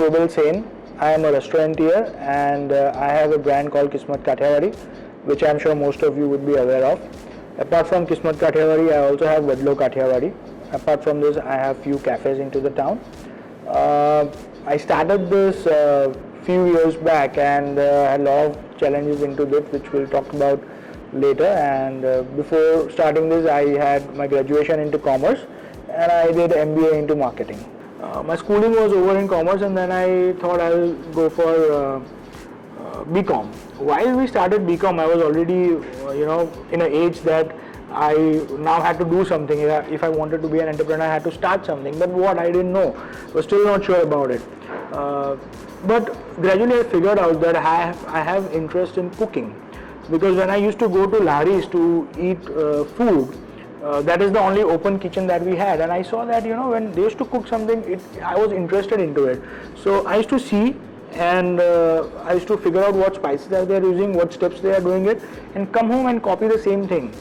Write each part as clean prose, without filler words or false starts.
Probel Sen. I am a restaurateur and I have a brand called Kismat Kathiawadi, which I am sure most of you would be aware of. Apart from Kismat Kathiawadi, I also have Vadodara Kathiawadi. Apart from this, I have few cafes into the town. I started this few years back and had a lot of challenges into it, which we'll talk about later. And before starting this, I had my graduation into commerce and I did MBA into marketing. My schooling was over in commerce and then I thought I'll go for BCom. While we started BCom, I was already in an age that I now had to do something. If I wanted to be an entrepreneur, I had to start something. But what, I didn't know. Was still not sure about it. But gradually I figured out that I have interest in cooking. Because when I used to go to laris to eat food, that is the only open kitchen that we had, and I saw that when they used to cook something, I was interested into it. So I used to see and I used to figure out what spices are they using, what steps they are doing it, and come home and copy the same thing.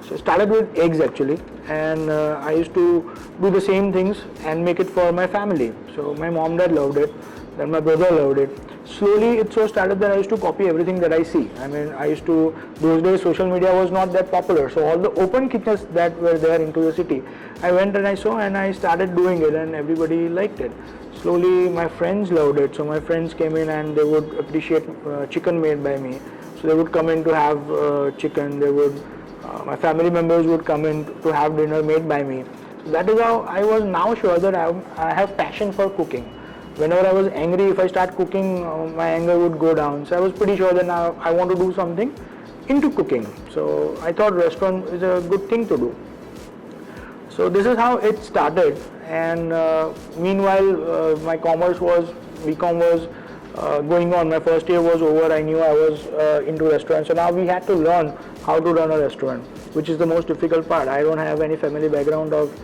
So started with eggs actually, and I used to do the same things and make it for my family. So my mom, dad loved it, then my brother loved it. Slowly it so started that I used to copy everything that I see. I mean, those days social media was not that popular, so all the open kitchens that were there into the city, I went and I saw and I started doing it and everybody liked it. Slowly my friends loved it, so my friends came in and they would appreciate chicken made by me. So they would come in to have chicken, my family members would come in to have dinner made by me. So that is how I was now sure that I have passion for cooking. Whenever I was angry, if I start cooking, my anger would go down. So I was pretty sure that now I want to do something into cooking. So I thought restaurant is a good thing to do. So this is how it started. And meanwhile, my BCom was going on. My first year was over. I knew I was into restaurants. So now we had to learn how to run a restaurant, which is the most difficult part. I don't have any family background of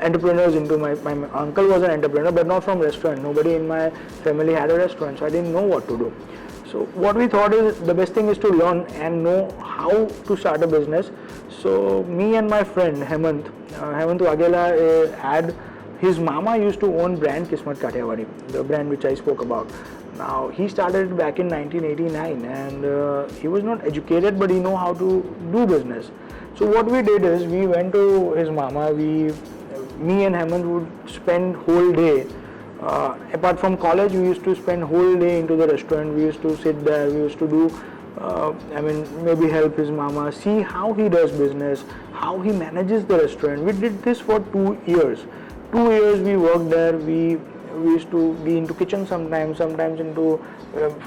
entrepreneurs into my uncle was an entrepreneur, but not from restaurant. Nobody in my family had a restaurant, so I didn't know what to do. So what we thought is the best thing is to learn and know how to start a business. So me and my friend Hemant Wagela had his mama used to own brand Kismat Kathiawadi, the brand which I spoke about. Now he started back in 1989 and he was not educated, but he know how to do business. So what we did is we went to his mama. Me and Hemant would spend whole day. Apart from college, we used to spend whole day into the restaurant. We used to sit there. We used to do, maybe help his mama, see how he does business, how he manages the restaurant. We did this for 2 years. 2 years we worked there. We used to be into kitchen sometimes into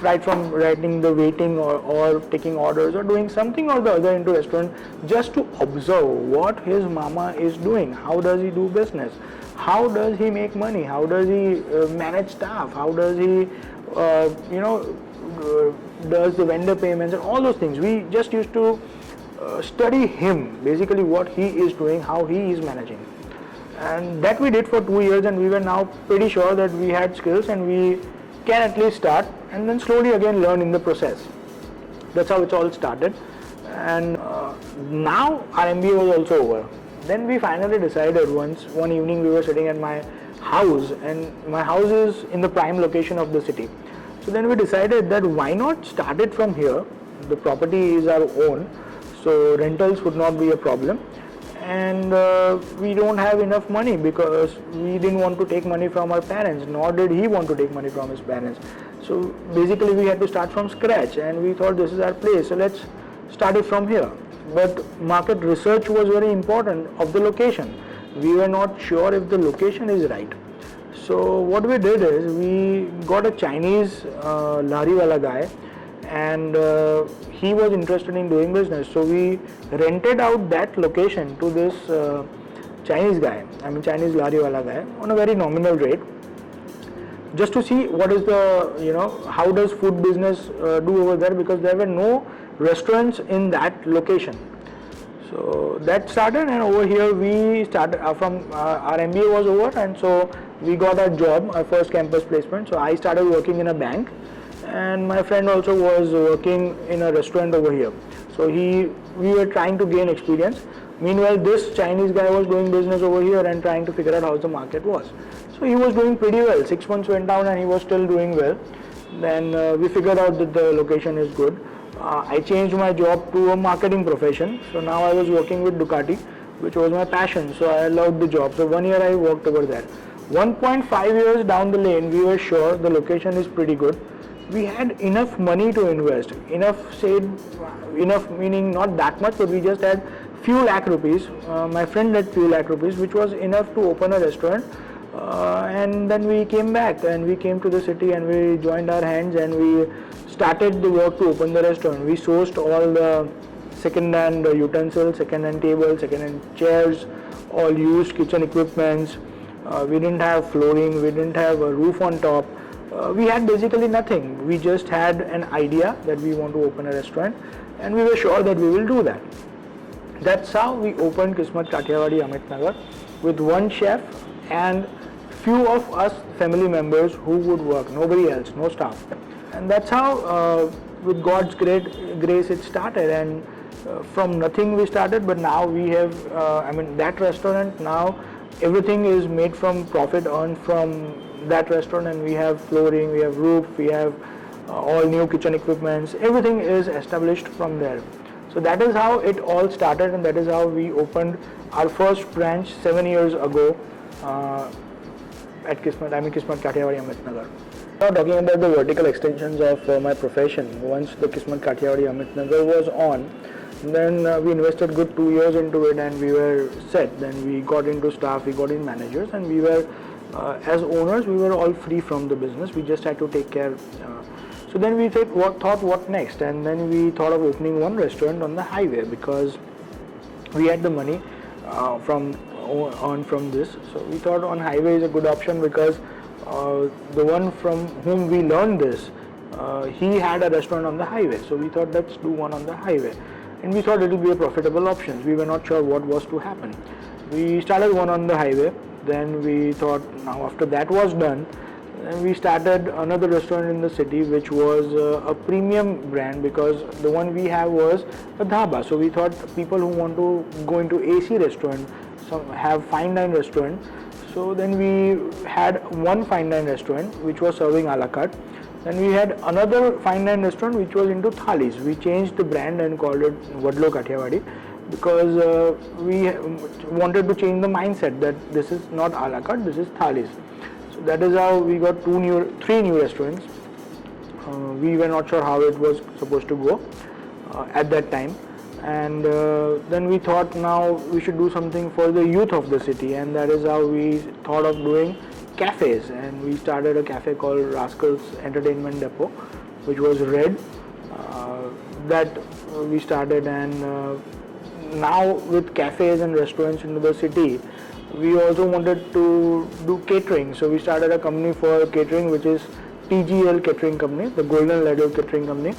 right from writing the waiting or taking orders or doing something or the other into restaurant, just to observe what his mama is doing. How does he do business? How does he make money? How does he manage staff? How does he does the vendor payments and all those things. We just used to study him, basically what he is doing, how he is managing. And that we did for 2 years, and we were now pretty sure that we had skills and we can at least start and then slowly again learn in the process. That's how it all started. And now our MBA was also over. Then we finally decided one evening we were sitting at my house, and my house is in the prime location of the city. So then we decided that why not start it from here. The property is our own, so rentals would not be a problem. And we don't have enough money because we didn't want to take money from our parents, nor did he want to take money from his parents. So basically we had to start from scratch, and we thought this is our place, so let's start it from here. But market research was very important of the location. We were not sure if the location is right. So what we did is we got a Chinese lari-wala guy, and he was interested in doing business. So we rented out that location to this Chinese lari-wala guy on a very nominal rate, just to see what is the, how does food business do over there, because there were no restaurants in that location. So that started, and over here we started from our MBA was over, and so we got a job, our first campus placement. So I started working in a bank, and my friend also was working in a restaurant over here. So we were trying to gain experience. Meanwhile, this Chinese guy was doing business over here and trying to figure out how the market was. So he was doing pretty well. 6 months went down and he was still doing well. Then we figured out that the location is good. I changed my job to a marketing profession. So now I was working with Ducati, which was my passion. So I loved the job. So 1 year I worked over there. 1.5 years down the lane, we were sure the location is pretty good. We had enough money to invest. Enough meaning not that much, but we just had few lakh rupees. My friend had few lakh rupees, which was enough to open a restaurant. And then we came back and we came to the city and we joined our hands and we started the work to open the restaurant. We sourced all the second-hand utensils, second-hand tables, second-hand chairs, all used kitchen equipments. We didn't have flooring, we didn't have a roof on top. We had basically nothing. We just had an idea that we want to open a restaurant and we were sure that we will do that. That's how we opened Kismat Kathiawadi Amitnagar with one chef and few of us family members who would work, nobody else, no staff. And that's how with God's great grace it started, and from nothing we started, but now we have, that restaurant now, everything is made from profit earned from that restaurant, and we have flooring, we have roof, we have all new kitchen equipments, everything is established from there. So that is how it all started, and that is how we opened our first branch 7 years ago at Kismat Kathiawadi Amitnagar. Now talking about the vertical extensions of my profession, once the Kismat Kathiawadi Amitnagar was on, then we invested good 2 years into it and we were set. Then we got into staff, we got in managers, and we were, as owners, we were all free from the business. We just had to take care. So then we thought what next, and then we thought of opening one restaurant on the highway because we had the money from this. So we thought on highway is a good option because the one from whom we learned this, he had a restaurant on the highway. So we thought let's do one on the highway, and we thought it would be a profitable option. We were not sure what was to happen. We started one on the highway. Then we thought now after that was done, and we started another restaurant in the city, which was a premium brand because the one we have was a dhaba. So we thought people who want to go into AC restaurant, some have fine dine restaurant. So then we had one fine dine restaurant which was serving a la carte. Then we had another fine dine restaurant which was into thalis. We changed the brand and called it Vadodara Kathiawadi because we wanted to change the mindset that this is not a la carte, this is thalis. So that is how we got three new restaurants. We were not sure how it was supposed to go at that time, and then we thought now we should do something for the youth of the city, and that is how we thought of doing cafes, and we started a cafe called Rascals Entertainment Depot, which was red. That we started, and now with cafes and restaurants into the city, we also wanted to do catering. So we started a company for catering, which is TGL Catering Company, the Golden Ladle Catering Company,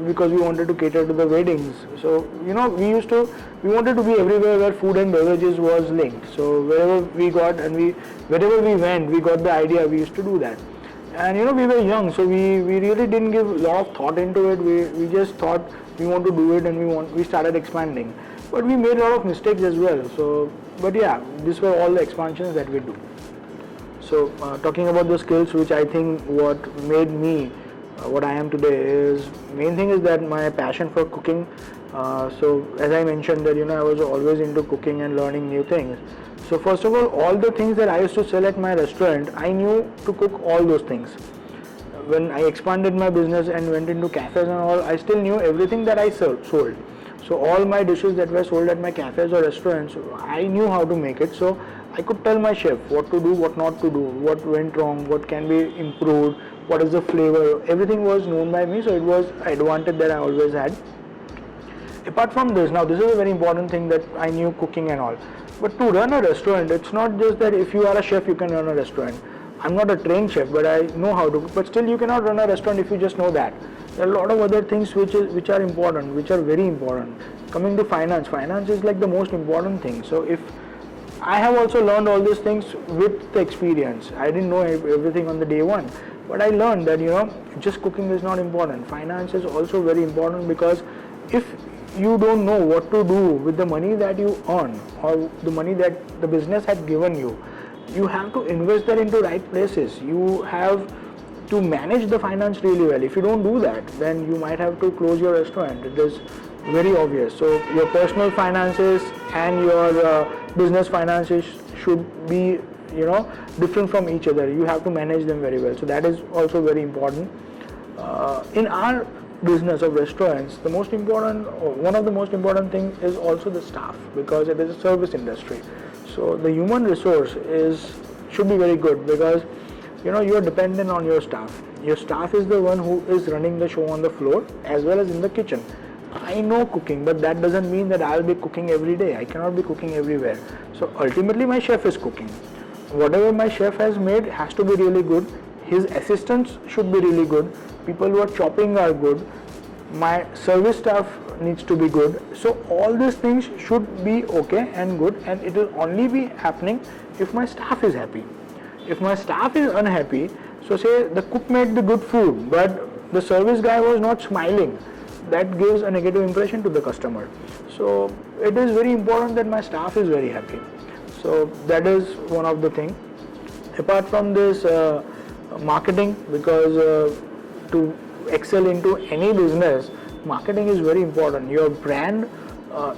because we wanted to cater to the weddings. So we wanted to be everywhere where food and beverages was linked. So wherever we got and wherever we went, we got the idea. We used to do that, and we were young, so we really didn't give a lot of thought into it. We just thought we want to do it, and we started expanding. But we made a lot of mistakes as well. So, but yeah, these were all the expansions that we do. So talking about the skills, which I think what made me what I am today is, main thing is that my passion for cooking. So as I mentioned that I was always into cooking and learning new things. So first of all the things that I used to sell at my restaurant, I knew to cook all those things. When I expanded my business and went into cafes and all, I still knew everything that I sold. So all my dishes that were sold at my cafes or restaurants, I knew how to make it. So I could tell my chef what to do, what not to do, what went wrong, what can be improved, what is the flavor. Everything was known by me, so it was an advantage that I always had. Apart from this, now this is a very important thing, that I knew cooking and all. But to run a restaurant, it's not just that if you are a chef, you can run a restaurant. I'm not a trained chef, but I know how to cook. But still, you cannot run a restaurant if you just know that. There are a lot of other things which are important, which are very important. Coming to finance is like the most important thing. So if I have also learned all these things with the experience. I didn't know everything on the day one, but I learned that just cooking is not important. Finance is also very important, because if you don't know what to do with the money that you earn or the money that the business had given you, you have to invest that into right places. You have to manage the finance really well. If you don't do that, then you might have to close your restaurant. It is very obvious. So your personal finances and your business finances should be, different from each other. You have to manage them very well. So that is also very important. In our business of restaurants, one of the most important things is also the staff, because it is a service industry. So the human resource should be very good, because you are dependent on your staff. Your staff is the one who is running the show on the floor as well as in the kitchen. I know cooking, but that doesn't mean that I'll be cooking every day. I cannot be cooking everywhere. So ultimately my chef is cooking. Whatever my chef has made has to be really good. His assistants should be really good. People who are chopping are good. My service staff needs to be good. So all these things should be okay and good, and it will only be happening if my staff is happy. If my staff is unhappy, so say the cook made the good food, but the service guy was not smiling, that gives a negative impression to the customer. So it is very important that my staff is very happy. So that is one of the things. Apart from this, marketing, because to excel into any business, marketing is very important. Your brand,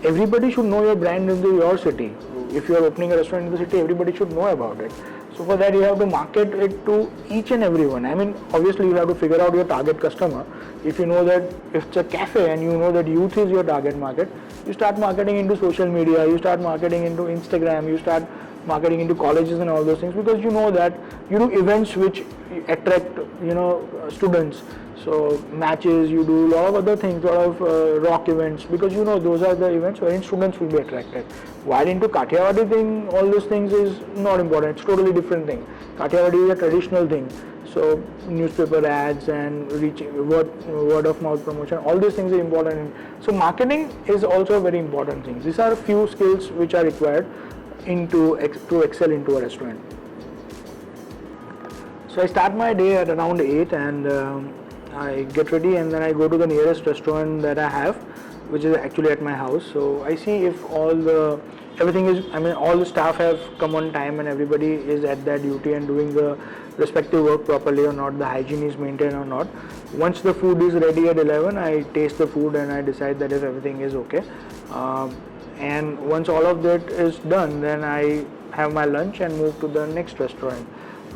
everybody should know your brand in your city. If you are opening a restaurant in the city, everybody should know about it. So for that you have to market it to each and everyone. I mean, obviously you have to figure out your target customer. If you know that if it's a cafe and you know that youth is your target market, you start marketing into social media, you start marketing into Instagram, you start marketing into colleges and all those things, because you know that you do events which attract students. So matches, you do a lot of other things, a lot of rock events, because those are the events wherein students will be attracted. While into Kathiawadi thing, all those things is not important. It's totally different thing. Kathiawadi is a traditional thing. So newspaper ads and word of mouth promotion, all these things are important. So marketing is also a very important thing. These are a few skills which are required to excel into a restaurant. So I start my day at around 8 and I get ready, and then I go to the nearest restaurant that I have, which is actually at my house. So I see if all the staff have come on time and everybody is at their duty and doing the respective work properly or not, the hygiene is maintained or not. Once the food is ready at 11, I taste the food and I decide that if everything is okay. And once all of that is done, then I have my lunch and move to the next restaurant.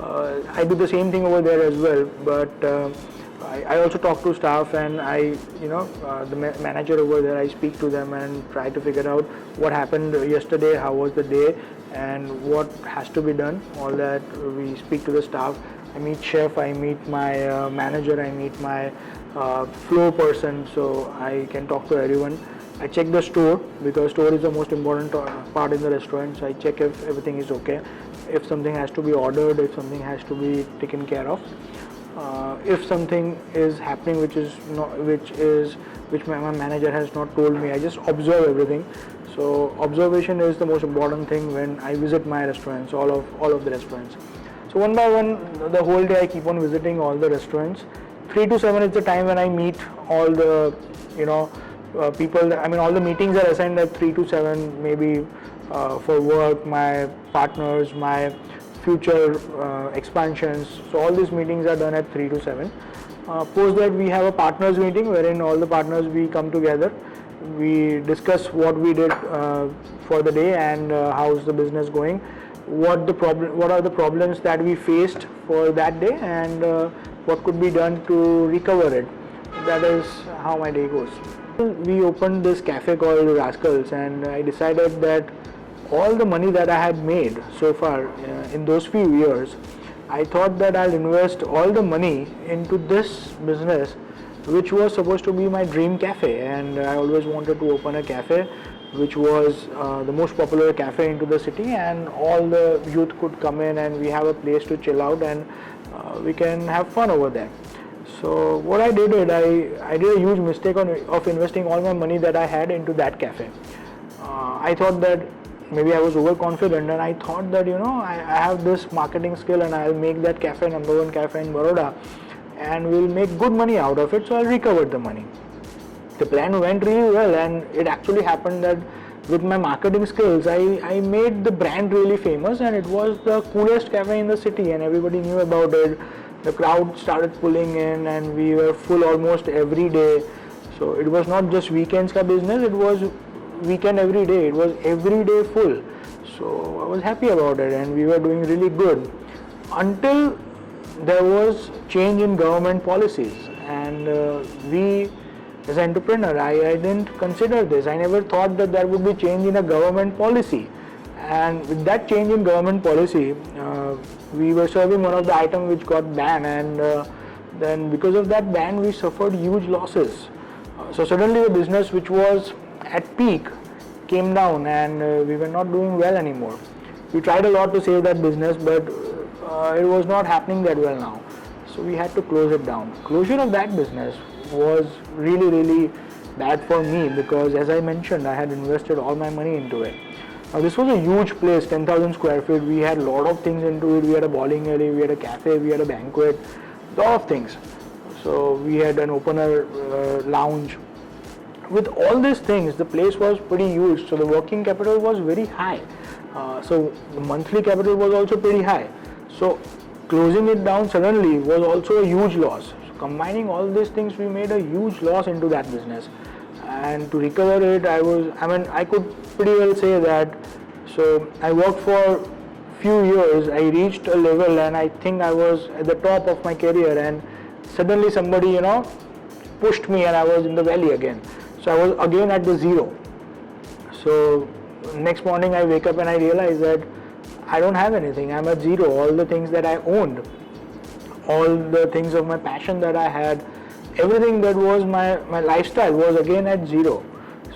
I do the same thing over there as well, but I also talk to staff, and the manager over there, I speak to them and try to figure out what happened yesterday, how was the day, and what has to be done. All that we speak to the staff. I meet chef, I meet my manager, I meet my floor person, so I can talk to everyone. I check the store, because store is the most important part in the restaurant. So I check if everything is okay, if something has to be ordered, if something has to be taken care of. If something is happening which my manager has not told me, I just observe everything. So observation is the most important thing when I visit my restaurants, all of the restaurants. So one by one, the whole day I keep on visiting all the restaurants. 3 to 7 is the time when I meet all the people. All the meetings are assigned at 3 to 7, maybe for work, my partners, my future expansions. So all these meetings are done at 3 to 7. Post that we have a partners meeting wherein all the partners we come together. We discuss what we did for the day and how's the business going, what are the problems that we faced for that day, and what could be done to recover it. That is how my day goes. We opened this cafe called Rascals, and I decided that all the money that I had made so far in those few years, I thought that I'll invest all the money into this business, which was supposed to be my dream cafe. And I always wanted to open a cafe which was the most popular cafe into the city, and all the youth could come in and we have a place to chill out and we can have fun over there. So what I did is I did a huge mistake of investing all my money that I had into that cafe. I thought that maybe I was overconfident, and I thought that I have this marketing skill and I'll make that cafe number 1 cafe in Baroda and we'll make good money out of it, so I'll recover the money. The plan went really well, and it actually happened that with my marketing skills, I made the brand really famous, and it was the coolest cafe in the city, and everybody knew about it. The crowd started pulling in, and we were full almost every day. So it was not just weekends ka business, it was weekend every day. It was every day full. So I was happy about it, and we were doing really good until there was change in government policies, and we as an entrepreneur, I didn't consider this. I never thought that there would be change in a government policy, and with that change in government policy, we were serving one of the items which got banned, and then because of that ban we suffered huge losses. So suddenly the business which was at peak came down, and we were not doing well anymore. We tried a lot to save that business, but it was not happening that well now. So we had to close it down. Closure of that business was really bad for me, because as I mentioned, I had invested all my money into it. Now this was a huge place, 10,000 square feet. We had a lot of things into it. We had a bowling alley, we had a cafe, we had a banquet, lot of things. So we had an open air lounge. With all these things, the place was pretty huge, so the working capital was very high. So the monthly capital was also pretty high. So closing it down suddenly was also a huge loss. So combining all these things, we made a huge loss into that business. And to recover it, I could pretty well say that, so I worked for few years, I reached a level, and I think I was at the top of my career, and suddenly somebody, pushed me, and I was in the valley again. So I was again at the zero. So next morning I wake up and I realize that I don't have anything. I'm at zero. All the things that I owned, all the things of my passion that I had, everything that was my lifestyle was again at zero.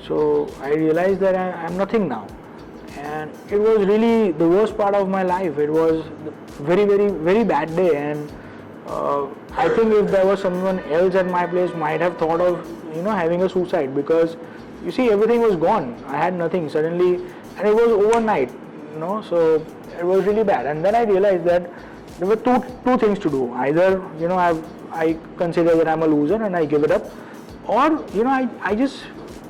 So I realized that I'm nothing now. And it was really the worst part of my life. It was a very bad day, and I think if there was someone else at my place, might have thought of having a suicide, because you see everything was gone. I had nothing suddenly, and it was overnight, so it was really bad. And then I realized that there were two things to do. Either I consider that I'm a loser and I give it up, or I just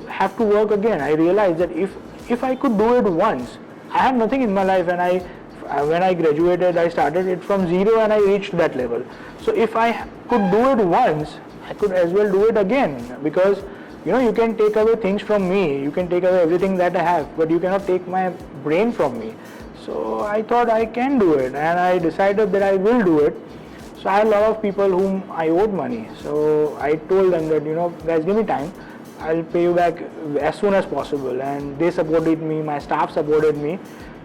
have to work again. I realized that if I could do it once, I had nothing in my life, and when I graduated, I started it from zero and I reached that level. So if I could do it once, I could as well do it again, because you can take away things from me, you can take away everything that I have, but you cannot take my brain from me. So I thought I can do it, and I decided that I will do it. So I had a lot of people whom I owed money. So I told them that, guys, give me time, I'll pay you back as soon as possible. And they supported me, my staff supported me.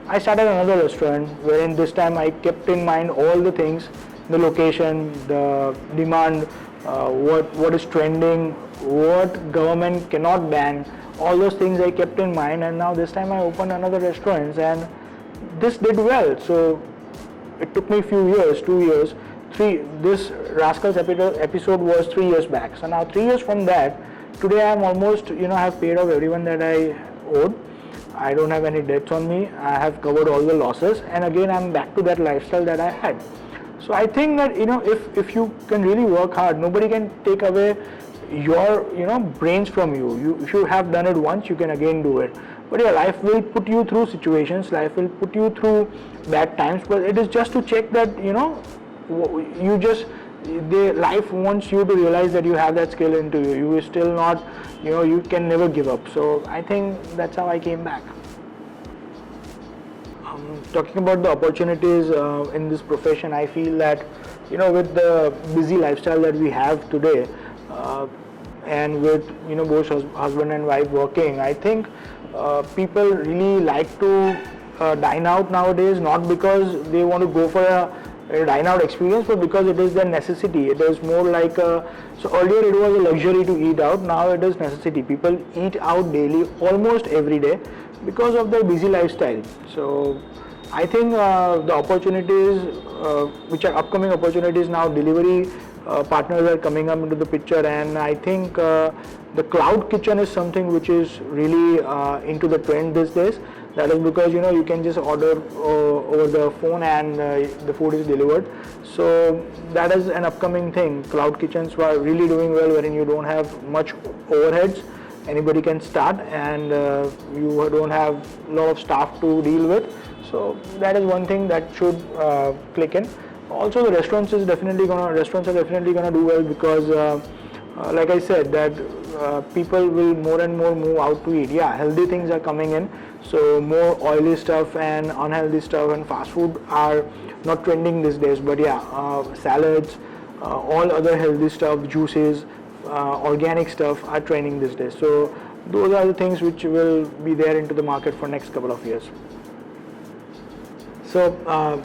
I started another restaurant, wherein this time I kept in mind all the things, the location, the demand, what is trending, what government cannot ban, all those things I kept in mind. And now this time I opened another restaurant, and this did well. So it took me a few years, 2 years, this Rascals episode was 3 years back. So now 3 years from that, today I am almost, have paid off everyone that I owed. I don't have any debts on me. I have covered all the losses, and again I'm back to that lifestyle that I had. So I think that if you can really work hard, nobody can take away your brains from you. If you have done it once, you can again do it. But yeah, life will put you through situations. Life will put you through bad times. But it is just to check that life wants you to realize that you have that skill into you. You will still not, you can never give up. So I think that's how I came back. Talking about the opportunities in this profession, I feel that with the busy lifestyle that we have today, and with both husband and wife working, I think people really like to dine out nowadays, not because they want to go for a dine out experience, but because it is their necessity. It is more like so earlier it was a luxury to eat out, now it is necessity. People eat out daily, almost every day, because of their busy lifestyle. So I think the opportunities which are upcoming opportunities now, delivery partners are coming up into the picture, and I think the cloud kitchen is something which is really into the trend these days. That is because you can just order over the phone and the food is delivered. So that is an upcoming thing. Cloud kitchens were really doing well, wherein you don't have much overheads, anybody can start, and you don't have a lot of staff to deal with. So that is one thing that should click in. Also, the restaurants are definitely gonna do well, because like I said, that people will more and more move out to eat. Yeah, healthy things are coming in, so more oily stuff and unhealthy stuff and fast food are not trending these days. But yeah, salads, all other healthy stuff, juices, organic stuff are trending these days. So those are the things which will be there into the market for next couple of years. So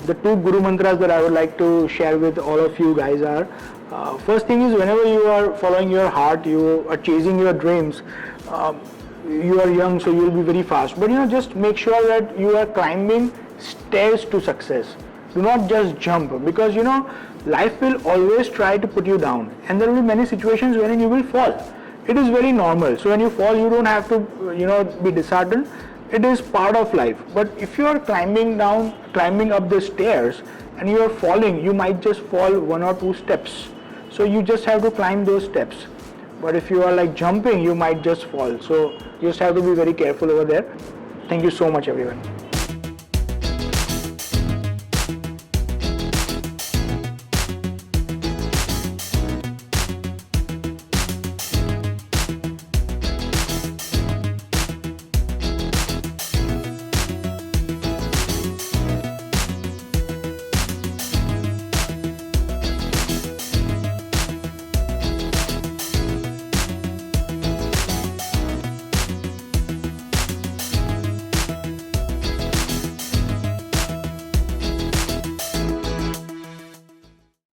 the two guru mantras that I would like to share with all of you guys are, first thing is, whenever you are following your heart, you are chasing your dreams, you are young, so you will be very fast, but just make sure that you are climbing stairs to success. Do not just jump, because life will always try to put you down, and there will be many situations wherein you will fall. It is very normal. So when you fall, you don't have to be disheartened. It is part of life. But if you are climbing up the stairs and you are falling, you might just fall 1 or 2 steps. So you just have to climb those steps. But if you are like jumping, you might just fall. So you just have to be very careful over there. Thank you so much, everyone.